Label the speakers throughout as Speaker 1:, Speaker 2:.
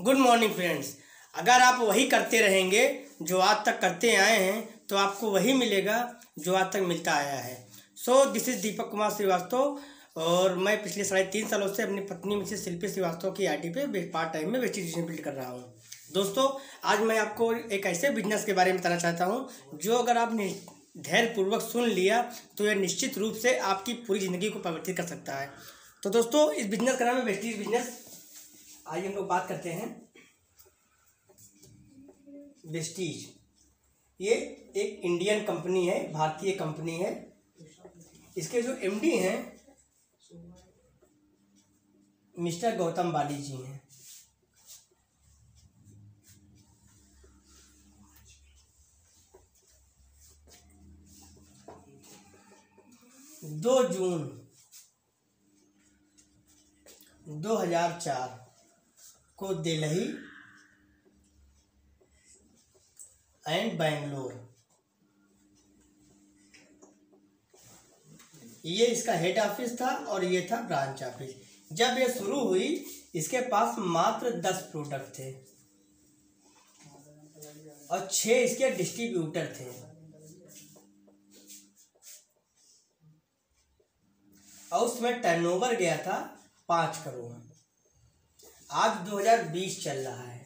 Speaker 1: Good morning friends. अगर आप वही करते रहेंगे जो आज तक करते आए हैं तो आपको वही मिलेगा जो आज तक मिलता आया है। दिस इज़ दीपक कुमार श्रीवास्तव और मैं पिछले 3.5 सालों से अपनी पत्नी मिसेस शिल्पी श्रीवास्तव की आईटी पे पार्ट टाइम में वेस्टेज बिजनेस बिल्ड कर रहा हूँ। दोस्तों, आज मैं आपको एक ऐसे बिजनेस के बारे में बताना चाहता हूँ जो अगर आपने धैर्यपूर्वक सुन लिया तो यह निश्चित रूप से आपकी पूरी ज़िंदगी को परिवर्तित कर सकता है। तो दोस्तों, इस बिजनेस का नाम है वेस्टेज बिजनेस। आइए हम लोग बात करते हैं वेस्टीज। ये एक इंडियन कंपनी है, भारतीय कंपनी है। इसके जो एमडी हैं मिस्टर गौतम बाली जी हैं। दो जून 2004 को दिल्ली एंड बेंगलोर, ये इसका हेड ऑफिस था और ये था ब्रांच ऑफिस। जब ये शुरू हुई इसके पास मात्र 10 प्रोडक्ट थे और 6 इसके डिस्ट्रीब्यूटर थे। और उसमें टर्नओवर गया था 5 करोड़। आज 2020 चल रहा है।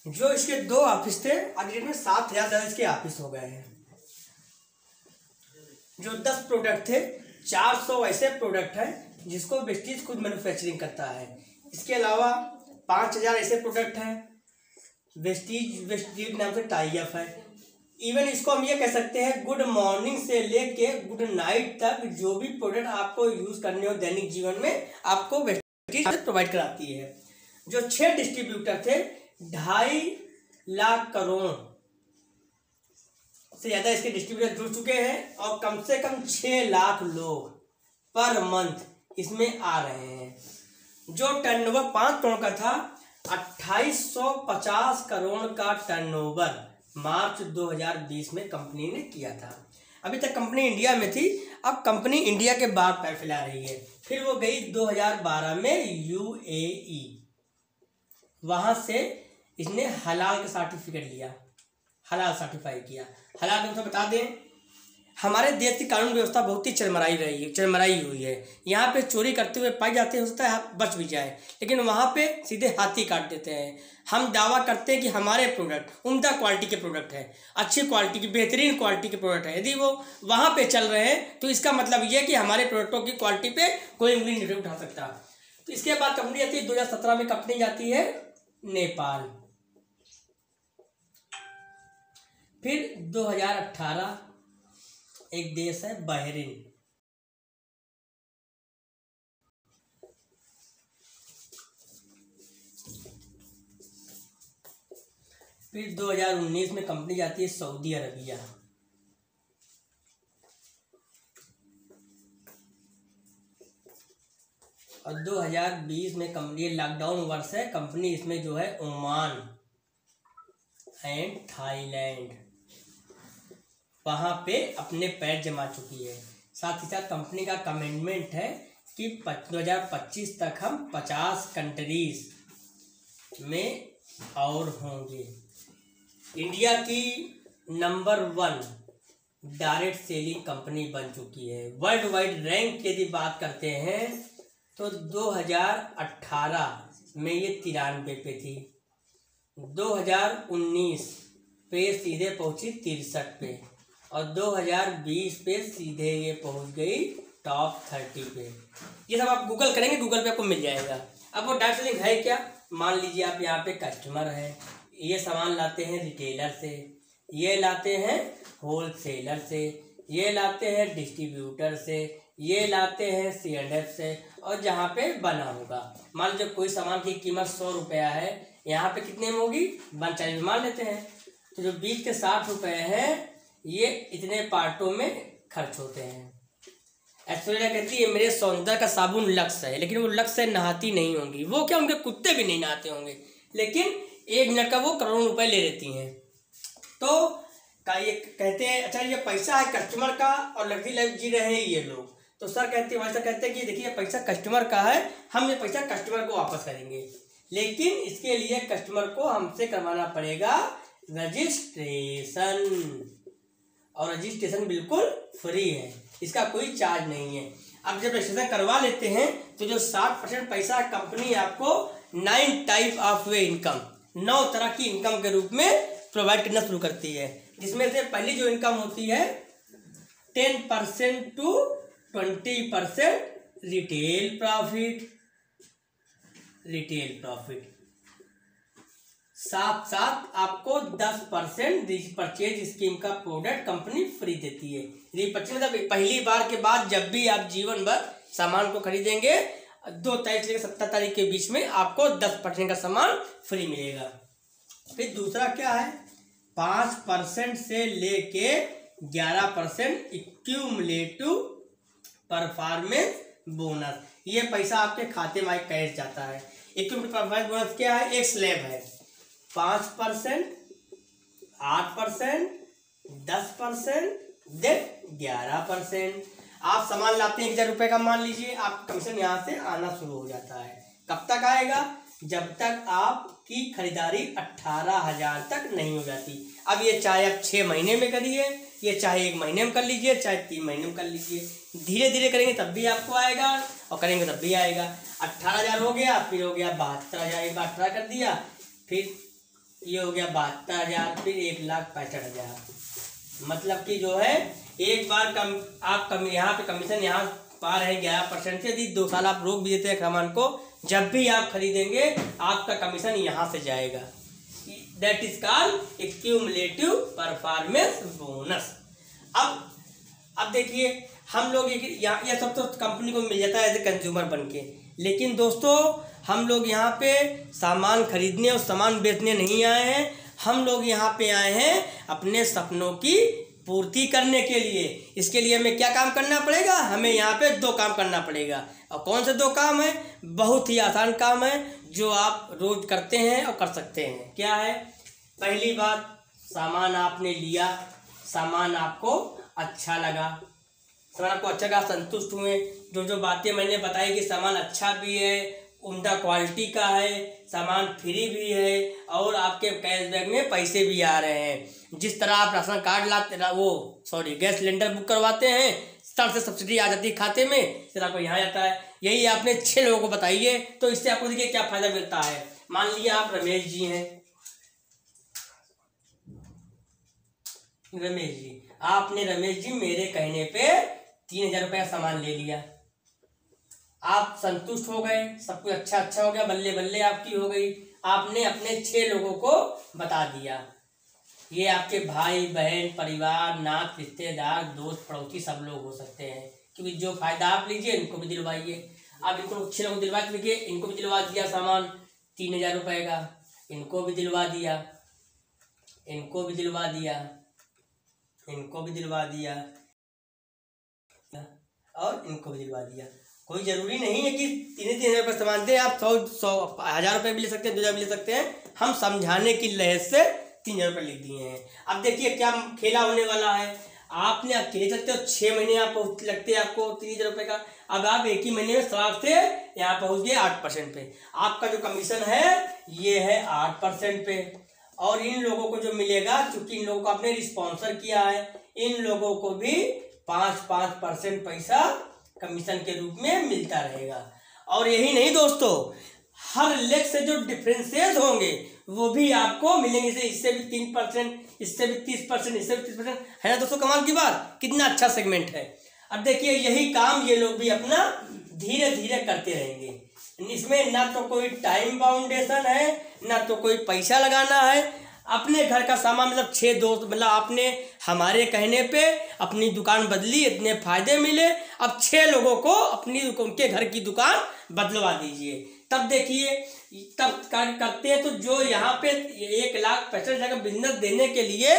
Speaker 1: जो इसके 2 ऑफिस थे, आज डेट में 7,000 इसके ऑफिस हो गए हैं। जो 10 प्रोडक्ट थे, 400 ऐसे प्रोडक्ट हैं जिसको वेस्टीज खुद मैन्युफैक्चरिंग करता है। इसके अलावा 5,000 ऐसे प्रोडक्ट हैं वेस्टीज नाम से टाई अप है। इवन इसको हम ये कह सकते हैं, गुड मॉर्निंग से लेके गुड नाइट तक जो भी प्रोडक्ट आपको यूज करने हो दैनिक जीवन में, आपको वेस्टीज प्रोवाइड कराती है। जो 6 डिस्ट्रीब्यूटर थे, 2.5 लाख करोड़ से ज़्यादा इसके डिस्ट्रीब्यूटर जुड़ चुके हैं और कम से कम 6 लाख लोग पर मंथ इसमें आ रहे हैं। जो टर्नओवर 5 करोड़ का था, 2850 करोड़ का टर्नओवर मार्च 2020 में कंपनी ने किया था। अभी तक कंपनी इंडिया में थी, अब कंपनी इंडिया के बाहर पैर फैला रही है। फिर वो गई 2012 में यूएई, वहां से इसने हलाल का सर्टिफिकेट लिया, हलाल सर्टिफाई किया। हलाल में तो बता दें, हमारे देश की कानून व्यवस्था बहुत ही चरमराई हुई है। यहाँ पे चोरी करते हुए पाए जाते हैं, हो सकता है बच भी जाए, लेकिन वहाँ पे सीधे हाथी काट देते हैं। हम दावा करते हैं कि हमारे प्रोडक्ट उम्दा क्वालिटी के प्रोडक्ट है, अच्छी क्वालिटी की, बेहतरीन क्वालिटी के प्रोडक्ट है। यदि वो वहाँ पे चल रहे हैं तो इसका मतलब ये कि हमारे प्रोडक्टों की क्वालिटी पे कोई उंगली नहीं उठा सकता। तो इसके बाद कंपनी जाती है 2017 में कंपनी जाती है नेपाल। फिर 2018 एक देश है बहरीन। फिर 2019 में कंपनी जाती है सऊदी अरबिया। और 2020 में कंपनी, लॉकडाउन वर्ष है, कंपनी इसमें जो है ओमान एंड थाईलैंड, वहाँ पे अपने पैर जमा चुकी है। साथ ही साथ कंपनी का कमिटमेंट है कि 2025 तक हम 50 कंट्रीज में और होंगे। इंडिया की नंबर 1 डायरेक्ट सेलिंग कंपनी बन चुकी है। वर्ल्ड वाइड रैंक यदि बात करते हैं तो 2018 में ये 93 पे थी, 2019 पे सीधे पहुंची 63 पे और 2020 पे सीधे ये पहुंच गई टॉप 30 पे। ये सब आप गूगल करेंगे, गूगल पे आपको मिल जाएगा। अब वो डायरेक्ट सेलिंग है क्या? मान लीजिए आप यहाँ पे कस्टमर है, ये सामान लाते हैं रिटेलर से, ये लाते हैं होलसेलर से, ये लाते हैं डिस्ट्रीब्यूटर से, ये लाते हैं C&F से, और जहाँ पे बना होगा, मान लीजिए कोई सामान की कीमत 100 रुपया है, यहाँ पे कितने में होगी? 40 मान लेते हैं। तो जो 20 के 60 रुपये हैं, ये इतने पार्टों में खर्च होते हैं। ऐश्वर्या कहती है मेरे सौंदर्य का साबुन लक्स है, लेकिन वो लक्स से नहाती नहीं होंगी। वो क्या, उनके कुत्ते भी नहीं नहाते होंगे, लेकिन 1 मिनट का वो करोड़ों रुपए ले लेती हैं। तो ये कहते हैं अच्छा ये पैसा है कस्टमर का और लग्जरी लाइफ जी रहे हैं ये लोग। तो सर कहते हैं कि देखिए पैसा कस्टमर का है, हम ये पैसा कस्टमर को वापस करेंगे। लेकिन इसके लिए कस्टमर को हमसे करवाना पड़ेगा रजिस्ट्रेशन, और रजिस्ट्रेशन बिल्कुल फ्री है, इसका कोई चार्ज नहीं है। अब जब रजिस्ट्रेशन करवा लेते हैं तो जो 60% पैसा कंपनी आपको 9 टाइप ऑफ वे इनकम, 9 तरह की इनकम के रूप में प्रोवाइड करना शुरू करती है, जिसमें से पहली जो इनकम होती है 10% टू 20% रिटेल प्रॉफिट, साथ साथ आपको 10% रीपरचेज स्कीम का प्रोडक्ट कंपनी फ्री देती है। रीपरचेज मतलब पहली बार के बाद जब भी आप जीवन भर सामान को खरीदेंगे 2 तारीख से 17 तारीख के बीच में आपको 10% का सामान फ्री मिलेगा। फिर दूसरा क्या है, 5% से लेके 11% एक्यूमुलेटिव परफॉर्मेंस बोनस, ये पैसा आपके खाते में कैश जाता है। एक्यूमुलेटिव परफॉर्मेंस बोनस क्या है, एक स्लैब है 5%, 8%, 10%, देन 11%। आप सामान लाते हैं 1000 रुपये का, मान लीजिए आपका कमीशन यहाँ से आना शुरू हो जाता है। कब तक आएगा, जब तक आपकी खरीदारी 18,000 तक नहीं हो जाती। अब ये चाहे आप 6 महीने में करिए, ये चाहे 1 महीने में कर लीजिए, चाहे 3 महीने में कर लीजिए, धीरे धीरे करेंगे तब भी आपको आएगा और करेंगे तब भी आएगा। 18,000 हो गया, फिर हो गया 72,000, एक बार 18 कर दिया, फिर ये हो गया 72,000, फिर 1,65,000। मतलब कि जो है एक बार आप यहाँ पे कमीशन यहाँ पा रहे हैं 11% से, यदि 2 साल आप रोक भी देते हैं सामान को, जब भी आप खरीदेंगे आपका कमीशन यहाँ से जाएगा। That is called accumulative performance bonus. अब देखिए हम लोग ये सब तो कंपनी को मिल जाता है एज ए कंज्यूमर बन के, लेकिन दोस्तों हम लोग यहाँ पे सामान खरीदने और सामान बेचने नहीं आए हैं, हम लोग यहाँ पे आए हैं अपने सपनों की पूर्ति करने के लिए। इसके लिए हमें क्या काम करना पड़ेगा, हमें यहाँ पे 2 काम करना पड़ेगा। और कौन से 2 काम है, बहुत ही आसान काम है जो आप रोज करते हैं और कर सकते हैं। क्या है, पहली बात, सामान आपने लिया, सामान आपको अच्छा लगा, सामान आपको अच्छा लगा, संतुष्ट हुए, जो बातें मैंने बताई कि सामान अच्छा भी है, उम्दा क्वालिटी का है, सामान फ्री भी है और आपके कैशबैक में पैसे भी आ रहे हैं। जिस तरह आप ration card gas cylinder book करवाते हैं, इस तरह से सब्सिडी आ जाती है खाते में, इस तरह को यहाँ जाता है। यही आपने 6 लोगों को बताइए तो इससे आपको देखिए क्या फायदा मिलता है। मान लीजिए आप रमेश जी हैं, आपने रमेश जी मेरे कहने पे 3,000 रुपये का सामान ले लिया, आप संतुष्ट हो गए, सब कुछ अच्छा हो गया, बल्ले बल्ले आपकी हो गई। आपने अपने 6 लोगों को बता दिया, ये आपके भाई बहन परिवार नात रिश्तेदार दोस्त पड़ोसी सब लोग हो सकते हैं, क्योंकि जो फायदा आप लीजिए इनको भी दिलवाइए। आप इनको 6 लोगों को दिलवा लीजिए, इनको भी दिलवा दिया सामान 3,000 रुपये का, इनको भी दिलवा दिया, इनको भी दिलवा दिया, इनको भी दिलवा दिया और इनको भी दिलवा दिया। कोई जरूरी नहीं है कि 3,000 रुपये सामान दे, आप 100,000 रुपये भी ले सकते हैं, 2,000 भी ले सकते हैं। हम समझाने की लहर से 3,000 रुपये लिख दिए हैं। अब देखिए क्या खेला होने वाला है, आपने आप खेल सकते हो, 6 महीने आप लगते हैं आपको 3,000 रुपये का, अब आप एक ही महीने में 60 से यहाँ पहुँच गए 8% पे। आपका जो कमीशन है ये है 8% पे, और इन लोगों को जो मिलेगा, चूंकि इन लोगों को आपने स्पॉन्सर किया है, इन लोगों को भी 5% पैसा कमीशन के रूप में मिलता रहेगा। और यही नहीं दोस्तों, हर लेग से जो डिफरेंसेस होंगे वो भी आपको मिलेंगे, इससे भी 3%, इससे भी 30%, इससे भी 30%, है ना दोस्तों। कमाल की बात, कितना अच्छा सेगमेंट है। अब देखिए यही काम ये लोग भी अपना धीरे धीरे करते रहेंगे, इसमें ना तो कोई टाइम बाउंडेशन है, ना तो कोई पैसा लगाना है। अपने घर का सामान, मतलब 6 दोस्त, मतलब आपने हमारे कहने पे अपनी दुकान बदली, इतने फायदे मिले, अब 6 लोगों को उनके घर की दुकान बदलवा दीजिए, तब देखिए, तब करते हैं तो जो यहाँ पे 1,65,000 का बिजनेस देने के लिए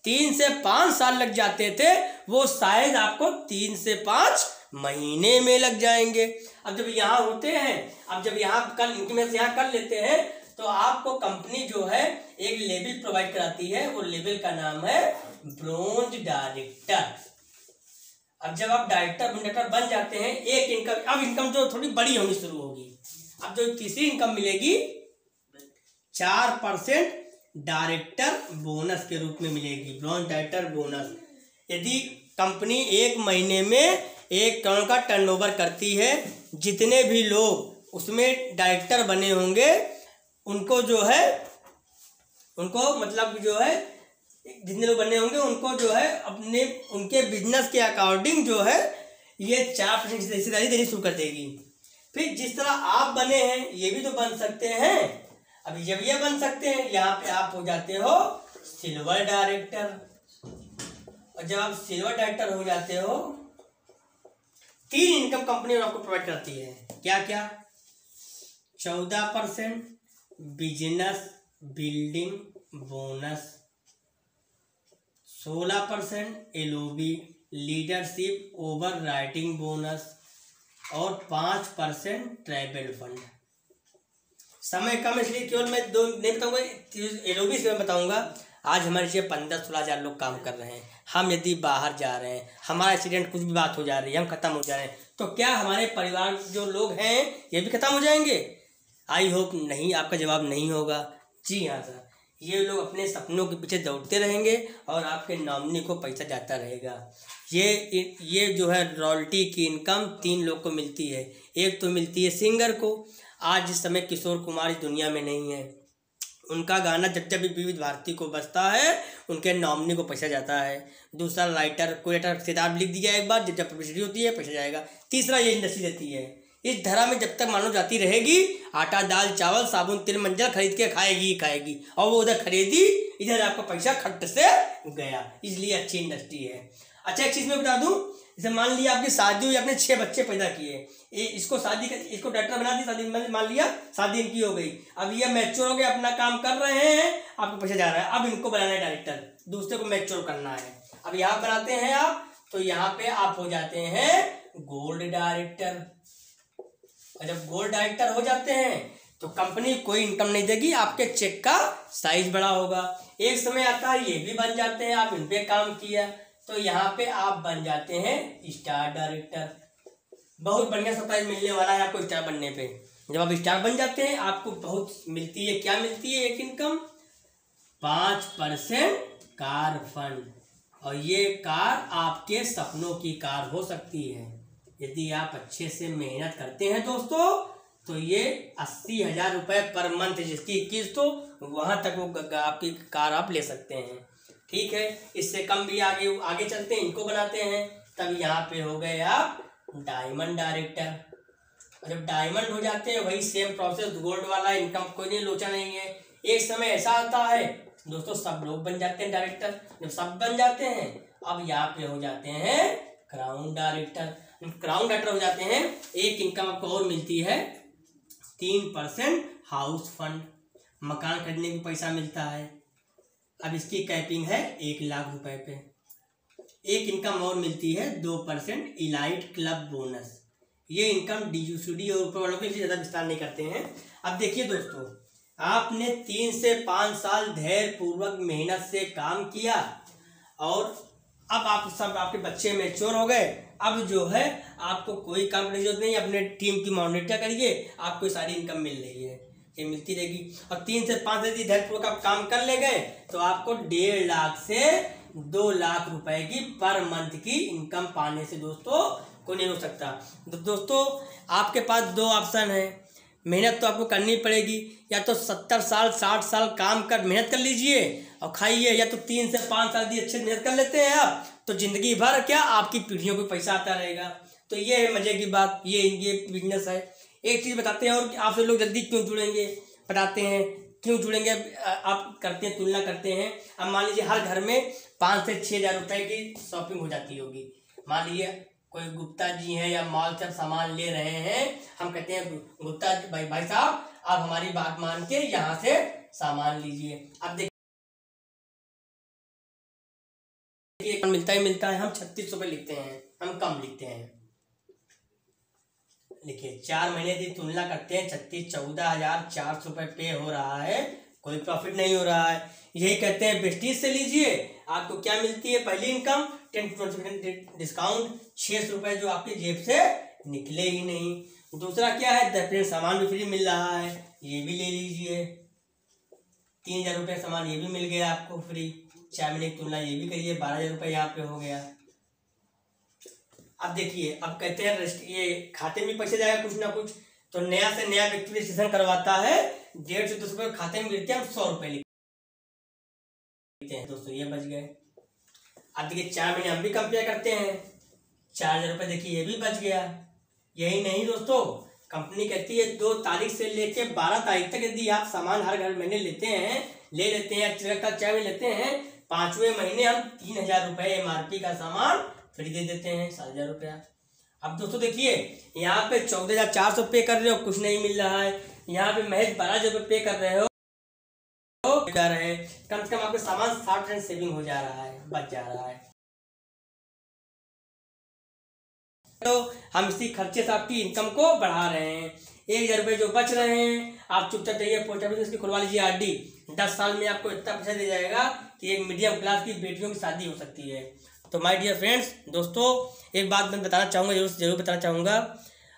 Speaker 1: 3 से 5 साल लग जाते थे, वो शायद आपको 3 से 5 महीने में लग जाएंगे। अब जब यहाँ होते हैं, अब जब यहाँ इनकी में से यहाँ कर लेते हैं तो आपको कंपनी जो है एक लेवल प्रोवाइड कराती है, वो लेवल का नाम है ब्रोंज डायरेक्टर। अब जब आप डायरेक्टर बन जाते हैं, एक इनकम, अब इनकम जो थोड़ी बड़ी होनी शुरू होगी। अब जो तीसरी इनकम मिलेगी 4% डायरेक्टर बोनस के रूप में मिलेगी, ब्रॉन्ज डायरेक्टर बोनस। यदि कंपनी एक महीने में 1 करोड़ का टर्नओवर करती है, जितने भी लोग उसमें डायरेक्टर बने होंगे उनको जो है, उनको मतलब जो है जितने लोग बने होंगे उनको जो है अपने उनके बिजनेस के अकॉर्डिंग जो है ये 4% हिस्सेदारी देनी शुरू कर देगी। फिर जिस तरह आप बने हैं ये भी तो बन सकते हैं। अभी जब ये बन सकते हैं, यहाँ पे आप हो जाते हो सिल्वर डायरेक्टर। और जब आप सिल्वर डायरेक्टर हो जाते हो, 3 इनकम कंपनी आपको प्रोवाइड करती है। क्या क्या? 14% business building bonus, 16% LOB leadership over writing bonus और 5% ट्रैवल फंड। समय कम इसलिए केवल मैं 2 नहीं बताऊंगा, एलओबी से मैं बताऊंगा। आज हमारे से 15-16 हज़ार लोग काम कर रहे हैं। हम यदि बाहर जा रहे हैं, हमारा एक्सीडेंट कुछ भी बात हो जा रही है, हम खत्म हो जा रहे हैं, तो क्या हमारे परिवार जो लोग हैं ये भी खत्म हो जाएंगे? आई होप नहीं, आपका जवाब नहीं होगा। जी हाँ सर, ये लोग अपने सपनों के पीछे दौड़ते रहेंगे और आपके नॉमिनी को पैसा जाता रहेगा। ये जो है रॉयल्टी की इनकम 3 लोग को मिलती है। एक तो मिलती है सिंगर को, आज जिस समय किशोर कुमार इस दुनिया में नहीं है, उनका गाना जब जब भी विविध भारती को बजता है उनके नॉमिनी को पैसा जाता है। दूसरा राइटर, कोई राइटर किताब लिख दिया एक बार, जब जब पब्लिसिटी होती है पैसा जाएगा। तीसरा ये इंडस्ट्री देती है। इस धरा में जब तक मानव जाती रहेगी, आटा दाल चावल साबुन तेल मंजल खरीद के खाएगी ही खाएगी, और वो उधर खरीदी, इधर आपका पैसा खट्ट से गया। इसलिए अच्छी इंडस्ट्री है। अच्छा, एक चीज़ मैं बता दूं, जैसे मान लिया आपकी शादी हुई, आपने 6 बच्चे पैदा किए, इसको इसको डायरेक्टर बना दी, शादी मान लिया शादी इनकी हो गई, अब ये मैच्योर हो गए, अपना काम कर रहे हैं, आपको पैसा जा रहा है। अब इनको बनाना है डायरेक्टर, दूसरे को मैच्योर करना है। अब यहाँ बनाते हैं आप, तो यहाँ पे आप हो जाते हैं गोल्ड डायरेक्टर। और जब गोल्ड डायरेक्टर हो जाते हैं तो कंपनी कोई इनकम नहीं देगी, आपके चेक का साइज बड़ा होगा। एक समय आता है ये भी बन जाते हैं, आप इन पे काम किया तो यहाँ पे आप बन जाते हैं स्टार डायरेक्टर। बहुत बढ़िया सरप्राइज मिलने वाला है आपको स्टार बनने पे। जब आप स्टार बन जाते हैं आपको बहुत मिलती है। क्या मिलती है? एक इनकम 5% कार फंड, और ये कार आपके सपनों की कार हो सकती है। यदि आप अच्छे से मेहनत करते हैं दोस्तों, तो ये 80,000 रुपये पर मंथ जिसकी किस्त हो, वहाँ तक वो आपकी कार आप ले सकते हैं। ठीक है, इससे कम भी आगे चलते हैं, इनको बनाते हैं। तब यहाँ पे हो गए आप डायमंड डायरेक्टर। और जब डायमंड हो जाते हैं, वही सेम प्रोसेस गोल्ड वाला, इनकम कोई नहीं, लोचा नहीं है। एक समय ऐसा आता है दोस्तों, सब लोग बन जाते हैं डायरेक्टर। जब सब बन जाते हैं, अब यहाँ पे हो जाते हैं क्राउन डायरेक्टर। क्राउन डायरेक्टर हो जाते हैं, एक इनकम आपको और मिलती है 3% हाउस फंड, मकान खरीदने को पैसा मिलता है। अब इसकी कैपिंग है 1 लाख रुपए पे। एक इनकम और मिलती है 2% इलाइट क्लब बोनस। ये इनकम DUCD और ऊपर वालों के लिए ज़्यादा विस्तार नहीं करते हैं। अब देखिए दोस्तों, आपने 3 से 5 साल धैर्य पूर्वक मेहनत से काम किया और अब आप सब आपके बच्चे मैच्योर हो गए। अब जो है आपको कोई काम करने की जरूरत नहीं, अपने टीम की मॉनिटर करिए, आपको सारी इनकम मिल रही है, ये मिलती रहेगी। और 3 से 5 यदि धैर्यपूर्वक आप काम कर ले गए तो आपको 1.5 लाख से 2 लाख रुपए की पर मंथ की इनकम पाने से दोस्तों कोई नहीं हो सकता। तो दोस्तों आपके पास 2 ऑप्शन है, मेहनत तो आपको करनी पड़ेगी, या तो 70 साल 60 साल काम कर मेहनत कर लीजिए और खाइए, या तो 3 से 5 साल दी अच्छे मेहनत कर लेते हैं आप, तो जिंदगी भर क्या आपकी पीढ़ियों को पैसा आता रहेगा। तो ये है मजे की बात, ये बिजनेस है। एक चीज़ बताते हैं और आपसे लोग जल्दी क्यों जुड़ेंगे, बताते हैं क्यों जुड़ेंगे। आप करते हैं, तुलना करते हैं। अब मान लीजिए हर घर में 5 से 6 हज़ार रुपये की शॉपिंग हो जाती होगी। मान लीजिए कोई गुप्ता जी हैं या मॉल से सामान ले रहे हैं, हम कहते हैं गुप्ता भाई साहब आप हमारी बात मान के यहाँ से सामान लीजिए। अब देखिए मिलता ही मिलता है, हम 36 रुपये लिखते हैं, हम कम लिखते हैं। देखिए 4 महीने की तुलना करते हैं, 14,400 रुपये पे हो रहा है, कोई प्रॉफिट नहीं हो रहा है। यही कहते हैं प्रेस्टीज से लीजिए, आपको क्या मिलती है? पहली इनकम 10% डिस्काउंट, 600 रुपये जो आपकी जेब से निकले ही नहीं। दूसरा क्या है? 10% सामान भी फ्री मिल रहा है, ये भी ले लीजिए। 3,000 रुपये का सामान ये भी मिल गया आपको फ्री। 4 महीने की तुलना ये भी करिए, 12,000 रुपये यहाँ पे हो गया। अब देखिए, अब कहते हैं ये खाते में पैसे जाएगा कुछ ना कुछ, तो नया से नया व्यक्ति रजिस्ट्रेशन करवाता है, 150 से 200 रुपये खाते में मिलते हैं, हम 100 रुपये लिखते हैं दोस्तों, ये बच गए। अब देखिए 4 महीने हम भी कंपेयर करते हैं, 4,000 रुपये देखिए ये भी बच गया। यही नहीं दोस्तों, कंपनी कहती है 2 तारीख से लेके 12 तारीख तक यदि आप सामान हर महीने लेते हैं, ले लेते हैं, 4 महीने लेते हैं, 5वें महीने हम 3,000 रुपये MRP का सामान फ्री दे देते हैं, 7,000 रुपया। अब दोस्तों देखिए, यहाँ पे 14,400 पे कर रहे हो, कुछ नहीं मिल रहा है। यहाँ पे महज 12,000 रुपये पे कर रहे हो, जा रहे हैं, कम से कम आपका सामान 60% सेविंग हो जा रहा है, बच जा रहा है। तो हम इसी खर्चे से आपकी इनकम को बढ़ा रहे हैं। 1,000 रुपये जो बच रहे हैं, आप चुपचाप जाइए पोस्ट ऑफिस की खुलवा लीजिए RD। 10 साल में आपको इतना पैसा दे जाएगा कि एक मीडियम क्लास की बेटियों की शादी हो सकती है। तो माय डियर फ्रेंड्स, दोस्तों एक बात मैं बताना चाहूँगा, जरूर बताना चाहूँगा,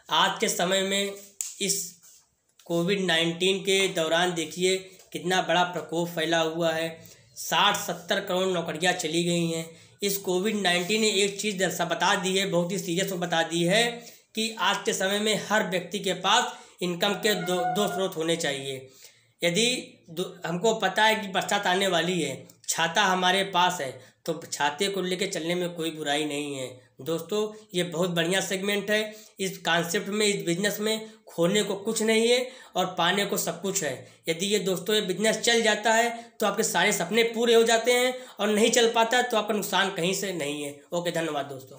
Speaker 1: आज के समय में इस कोविड-19 के दौरान देखिए कितना बड़ा प्रकोप फैला हुआ है। 60-70 करोड़ नौकरियां चली गई हैं। इस कोविड-19 ने एक चीज़ बता दी है, बहुत ही सीरियस बता दी है कि आज के समय में हर व्यक्ति के पास इनकम के दो स्रोत होने चाहिए। यदि हमको पता है कि बरसात आने वाली है, छाता हमारे पास है, तो छाते को लेके चलने में कोई बुराई नहीं है। दोस्तों ये बहुत बढ़िया सेगमेंट है। इस कॉन्सेप्ट में, इस बिजनेस में खोने को कुछ नहीं है और पाने को सब कुछ है। यदि ये दोस्तों ये बिजनेस चल जाता है तो आपके सारे सपने पूरे हो जाते हैं, और नहीं चल पाता तो आपका नुकसान कहीं से नहीं है। ओके, धन्यवाद दोस्तों।